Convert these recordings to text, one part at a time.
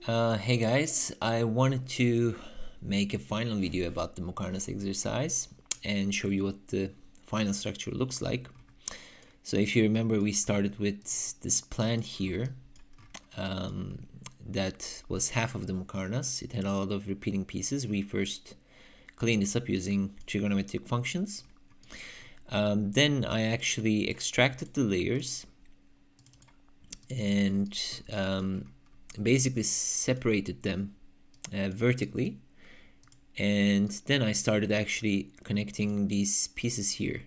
Hey guys, I wanted to make a final video about the Muqarnas exercise and show you what the final structure looks like. So if you remember, we started with this plan here that was half of the Muqarnas. It had a lot of repeating pieces. We first cleaned this up using trigonometric functions. Then I actually extracted the layers and basically separated them vertically, and then I started actually connecting these pieces here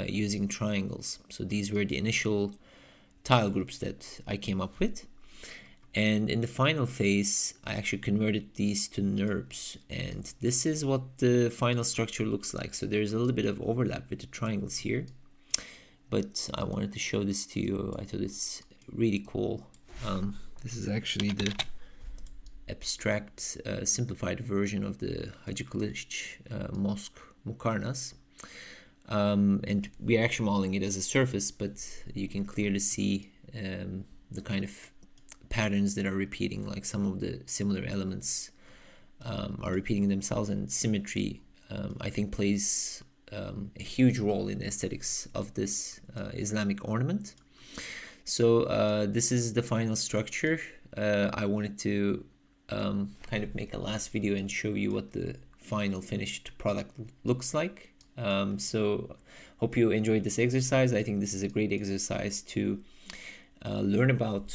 using triangles. So these were the initial tile groups that I came up with, and in the final phase I actually converted these to NURBS, and this is what the final structure looks like. So there's a little bit of overlap with the triangles here, but I wanted to show this to you. I thought it's really cool. This is actually the abstract simplified version of the Hacı Kılıç Mosque Muqarnas, and we're actually modeling it as a surface, but you can clearly see the kind of patterns that are repeating, like some of the similar elements are repeating themselves, and symmetry I think plays a huge role in the aesthetics of this Islamic ornament. So this is the final structure. I wanted to kind of make a last video and show you what the final finished product looks like. So hope you enjoyed this exercise. I think this is a great exercise to learn about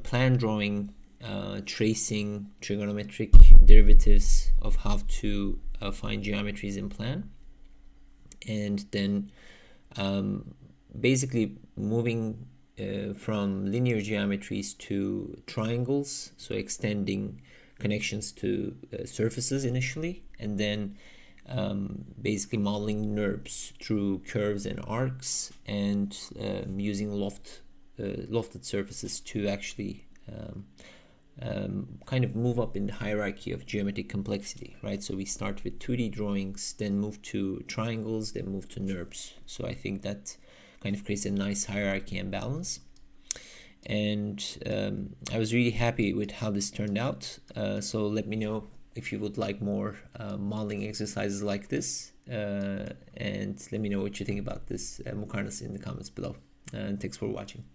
plan drawing, tracing, trigonometric derivatives of how to find geometries in plan, and then basically moving from linear geometries to triangles, so extending connections to surfaces initially, and then basically modeling NURBS through curves and arcs, and using lofted surfaces to actually kind of move up in the hierarchy of geometric complexity, right? So we start with 2D drawings, then move to triangles, then move to NURBS. So I think that kind of creates a nice hierarchy and balance. And I was really happy with how this turned out. So let me know if you would like more modeling exercises like this, and let me know what you think about this Muqarnas in the comments below. And thanks for watching.